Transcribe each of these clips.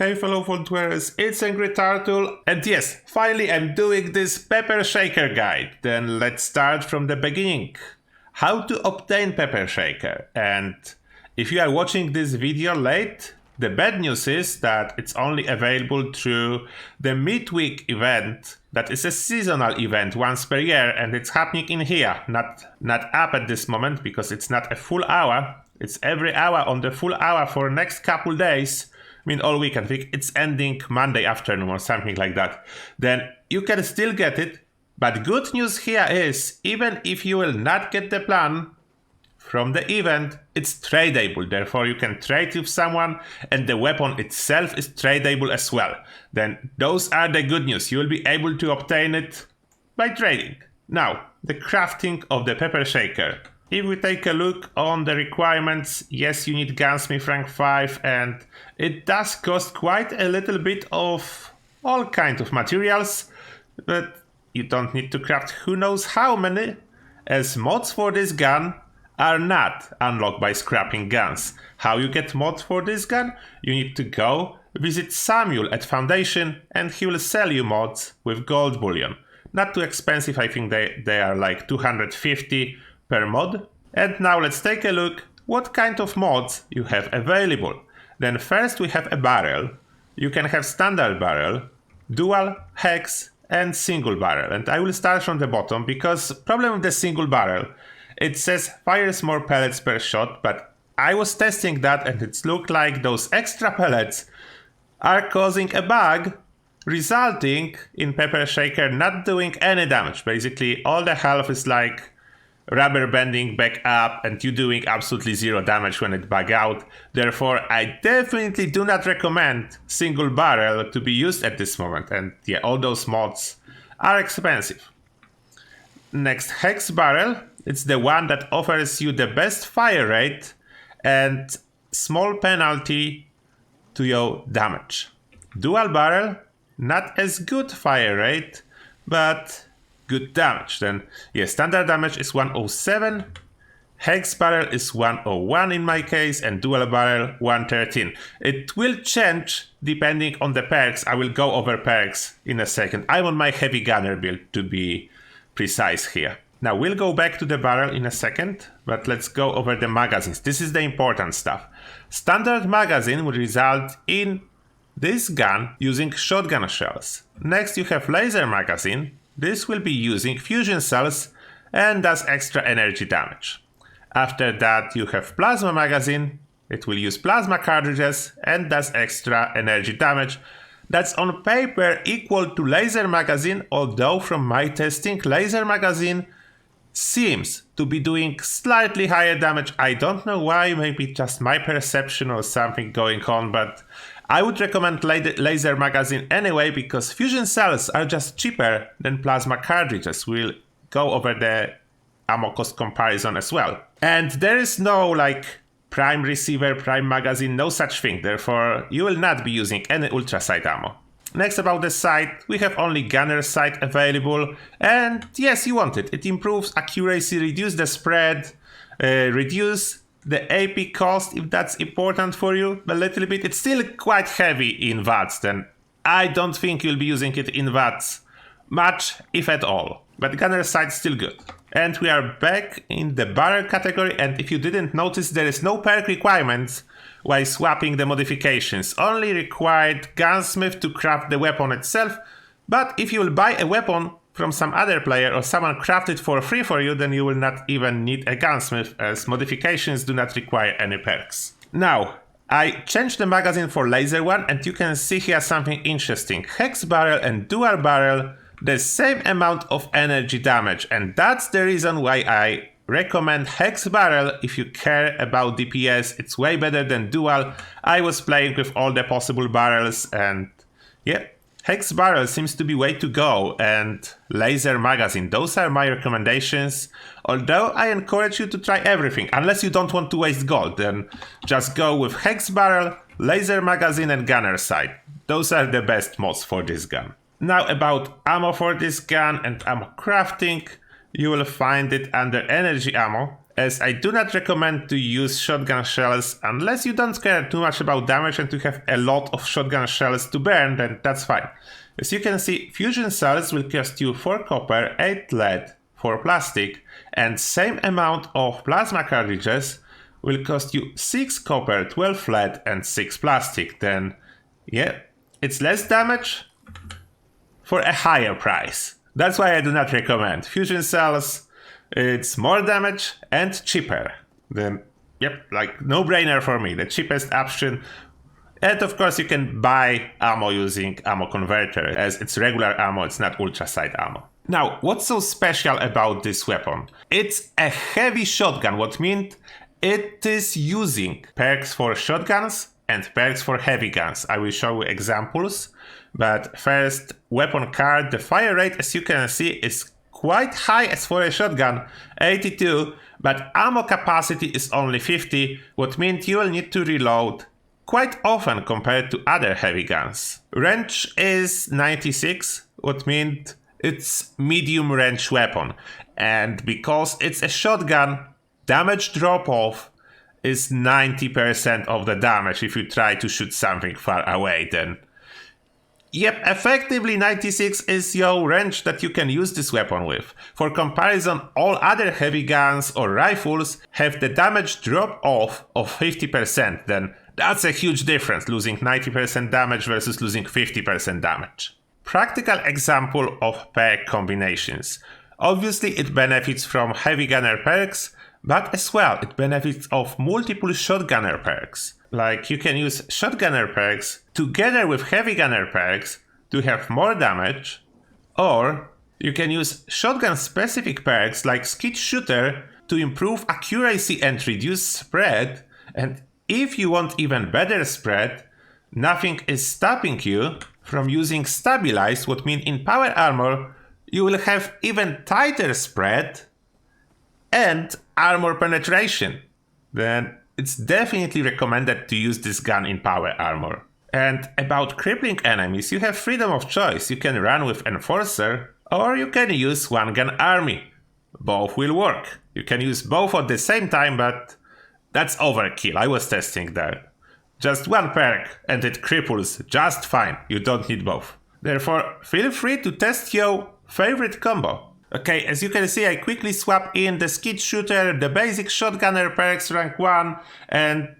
Hey fellow Vault Dwellers, it's Angry Turtle, and yes, finally I'm doing this Pepper Shaker guide. Then let's start from the beginning. How to obtain Pepper Shaker. And if you are watching this video late, the bad news is that it's only available through the midweek event. That is a seasonal event once per year, and it's happening in here, not up at this moment because it's not a full hour. It's every hour on the full hour for next couple days. I mean, all week. I think it's ending Monday afternoon or something like that. Then you can still get it. But good news here is, even if you will not get the plan from the event, it's tradable. Therefore, you can trade with someone, and the weapon itself is tradable as well. Then those are the good news. You will be able to obtain it by trading. Now, the crafting of the Pepper Shaker. If we take a look on the requirements, yes, you need Gunsmith rank 5, and it does cost quite a little bit of all kinds of materials, but you don't need to craft who knows how many, as mods for this gun are not unlocked by scrapping guns. How you get mods for this gun? You need to go visit Samuel at Foundation, and he will sell you mods with gold bullion. Not too expensive, I think they are like 250 per mod. And now let's take a look what kind of mods you have available. Then first we have a barrel. You can have standard barrel, dual, hex, and single barrel. And I will start from the bottom because problem with the single barrel, it says fires more pellets per shot, but I was testing that and it looked like those extra pellets are causing a bug, resulting in Pepper Shaker not doing any damage. Basically all the health is like rubber banding back up and you doing absolutely zero damage when it bug out. Therefore, I definitely do not recommend single barrel to be used at this moment. And yeah, all those mods are expensive. Next, hex barrel. It's the one that offers you the best fire rate and small penalty to your damage. Dual barrel, not as good fire rate, but good damage. Then yeah, standard damage is 107, hex barrel is 101 in my case, and dual barrel 113. It will change depending on the perks. I will go over perks in a second. I'm on my heavy gunner build to be precise here. Now we'll go back to the barrel in a second, but let's go over the magazines. This is the important stuff. Standard magazine will result in this gun using shotgun shells. Next you have laser magazine. This will be using fusion cells and does extra energy damage. After that you have plasma magazine. It will use plasma cartridges and does extra energy damage. That's on paper equal to laser magazine, although from my testing, laser magazine seems to be doing slightly higher damage. I don't know why, maybe just my perception or something going on, but I would recommend laser magazine anyway because fusion cells are just cheaper than plasma cartridges. We'll go over the ammo cost comparison as well. And there is no like prime receiver, prime magazine, no such thing. Therefore, you will not be using any ultra sight ammo. Next about the sight, we have only gunner sight available. And yes, you want it. It improves accuracy, reduce the spread, reduce the AP cost if that's important for you a little bit. It's still quite heavy in watts, then I don't think you'll be using it in watts much, if at all. But gunner sight still good. And we are back in the barrel category, and if you didn't notice, there is no perk requirements while swapping the modifications. Only required gunsmith to craft the weapon itself, but if you will buy a weapon from some other player or someone craft it for free for you, then you will not even need a gunsmith, as modifications do not require any perks. Now, I changed the magazine for laser one, and you can see here something interesting. Hex barrel and dual barrel, the same amount of energy damage, and that's the reason why I recommend hex barrel if you care about DPS. It's way better than dual. I was playing with all the possible barrels, and yeah, hex barrel seems to be way to go, and laser magazine, those are my recommendations. Although I encourage you to try everything, unless you don't want to waste gold, then just go with hex barrel, laser magazine, and gunner sight. Those are the best mods for this gun. Now about ammo for this gun and ammo crafting. You will find it under energy ammo. as I do not recommend to use shotgun shells unless you don't care too much about damage and you have a lot of shotgun shells to burn, then that's fine. As you can see, fusion cells will cost you 4 copper, 8 lead, 4 plastic, and same amount of plasma cartridges will cost you 6 copper, 12 lead, and 6 plastic. Then, yeah, it's less damage for a higher price. That's why I do not recommend fusion cells. It's more damage and cheaper. Then, yep, like no-brainer for me, the cheapest option. And of course you can buy ammo using ammo converter, as it's regular ammo, it's not ultrasight ammo. Now, what's so special about this weapon? It's a heavy shotgun, what means it is using perks for shotguns and perks for heavy guns. I will show you examples, but first, weapon card. The fire rate, as you can see, is quite high as for a shotgun, 82, but ammo capacity is only 50, what means you will need to reload quite often compared to other heavy guns. Range is 96, what means it's medium range weapon, and because it's a shotgun, damage drop-off is 90% of the damage if you try to shoot something far away. Then yep, effectively 96 is your range that you can use this weapon with. For comparison, all other heavy guns or rifles have the damage drop-off of 50%. Then that's a huge difference, losing 90% damage versus losing 50% damage. Practical example of perk combinations. Obviously it benefits from heavy gunner perks, but as well it benefits of multiple shotgunner perks. Like you can use shotgunner perks together with heavy gunner perks to have more damage, or you can use shotgun specific perks like skid shooter to improve accuracy and reduce spread, and if you want even better spread, nothing is stopping you from using stabilized, what means in power armor you will have even tighter spread and armor penetration. Then it's definitely recommended to use this gun in power armor. And about crippling enemies, you have freedom of choice. You can run with Enforcer, or you can use one gun army. Both will work. You can use both at the same time, but that's overkill. I was testing there. Just one perk and it cripples just fine. You don't need both. Therefore, feel free to test your favorite combo. Okay, as you can see, I quickly swap in the skid shooter, the basic shotgunner perks rank 1, and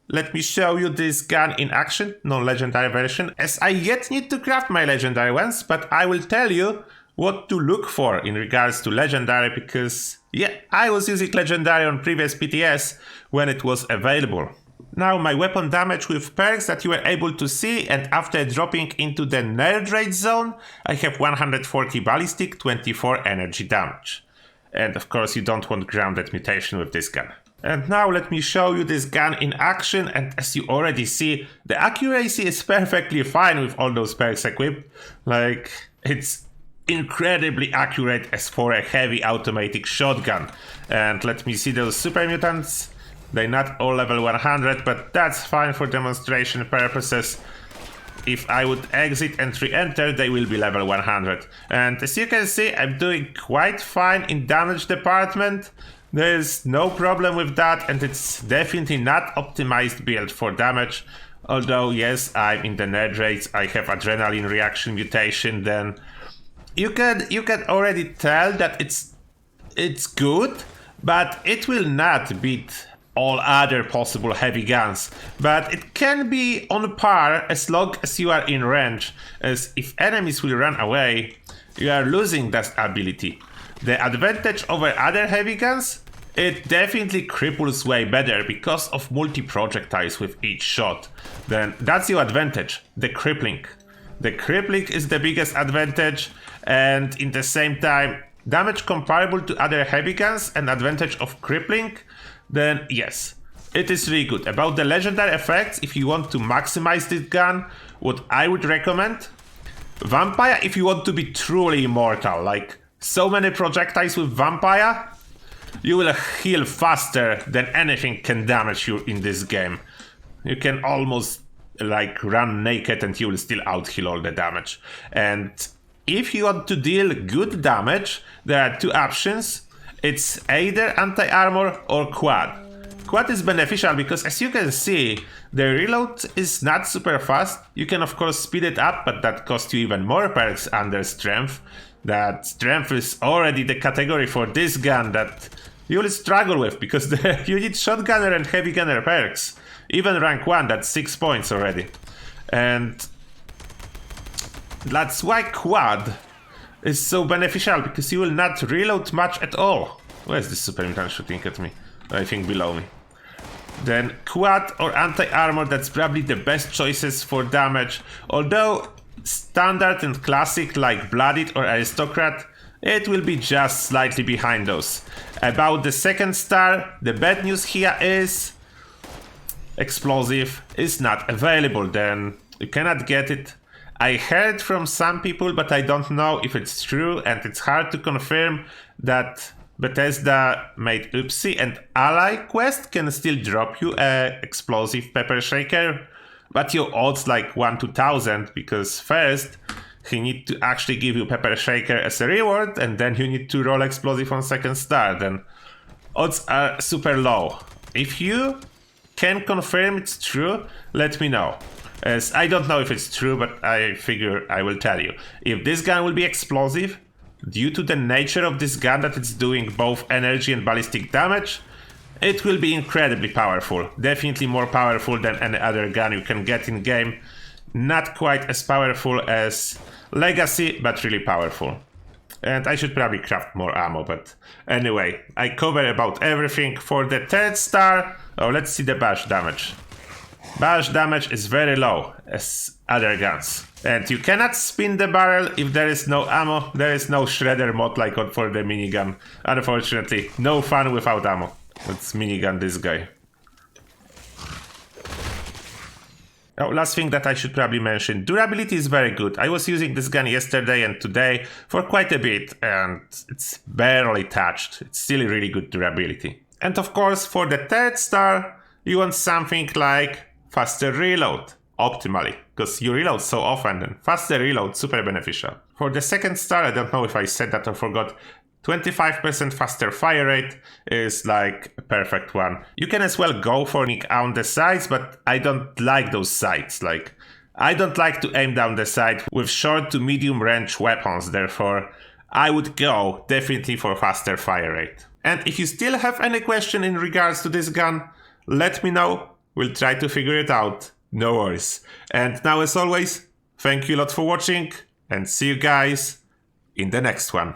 let me show you this gun in action, non-legendary version, as I yet need to craft my legendary ones, but I will tell you what to look for in regards to legendary, because yeah, I was using legendary on previous PTS when it was available. Now my weapon damage with perks that you were able to see, and after dropping into the nerd rage zone, I have 140 ballistic, 24 energy damage. And of course you don't want grounded mutation with this gun. And now let me show you this gun in action, and as you already see, the accuracy is perfectly fine with all those perks equipped. Like, it's incredibly accurate as for a heavy automatic shotgun. And let me see those super mutants. They're not all level 100, but that's fine for demonstration purposes. If I would exit and re-enter, they will be level 100. And as you can see, I'm doing quite fine in damage department. There's no problem with that, and it's definitely not optimized build for damage. Although, yes, I'm in the nerd race, I have adrenaline reaction mutation, then you can already tell that it's good, but it will not beat all other possible heavy guns, but it can be on par as long as you are in range, as if enemies will run away, you are losing that ability. The advantage over other heavy guns, it definitely cripples way better because of multi-projectiles with each shot. Then that's your advantage, the crippling. The crippling is the biggest advantage, and in the same time, damage comparable to other heavy guns and advantage of crippling, then yes, it is really good. About the legendary effects, if you want to maximize this gun, what I would recommend, Vampire if you want to be truly immortal, like so many projectiles with Vampire, you will heal faster than anything can damage you in this game. You can almost like run naked and you will still out-heal all the damage. And if you want to deal good damage, there are two options. it's either anti-armor or quad. Quad is beneficial because, as you can see, the reload is not super fast. You can of course speed it up, but that costs you even more perks under strength. That strength is already the category for this gun that you will struggle with, because you need shotgunner and heavy gunner perks. Even rank 1, that's 6 points already. And that's why quad is so beneficial, because you will not reload much at all. Where's this super mutant shooting at me? I think below me. Then quad or anti-armor, that's probably the best choices for damage. Although standard and classic like Blooded or Aristocrat, it will be just slightly behind those. About the second star, the bad news here is explosive is not available, then you cannot get it. I heard from some people, but I don't know if it's true, and it's hard to confirm, that Bethesda made Oopsie and Ally quest can still drop you a explosive pepper shaker, but your odds like 1 to 1000, because first he need to actually give you pepper shaker as a reward, and then you need to roll explosive on second star, then odds are super low. If you can confirm it's true, let me know. As I don't know if it's true, but I figure I will tell you. If this gun will be explosive, due to the nature of this gun that it's doing both energy and ballistic damage, it will be incredibly powerful. Definitely more powerful than any other gun you can get in game. Not quite as powerful as Legacy, but really powerful. And I should probably craft more ammo, but anyway, I cover about everything. For the third star, oh, let's see the bash damage. Bash damage is very low as other guns. And you cannot spin the barrel if there is no ammo. There is no shredder mod like for the minigun. Unfortunately, no fun without ammo. Let's minigun this guy. Oh, last thing that I should probably mention, durability is very good. I was using this gun yesterday and today for quite a bit, and it's barely touched. It's still really good durability. And of course, for the third star, you want something like faster reload, optimally, because you reload so often, and faster reload, super beneficial. For the second star, I don't know if I said that or forgot, 25% faster fire rate is like a perfect one. You can as well go for it on the sides, but I don't like those sights. Like, I don't like to aim down the sight with short to medium range weapons, therefore I would go definitely for faster fire rate. And if you still have any question in regards to this gun, let me know. We'll try to figure it out. No worries. And now, as always, thank you a lot for watching, and see you guys in the next one.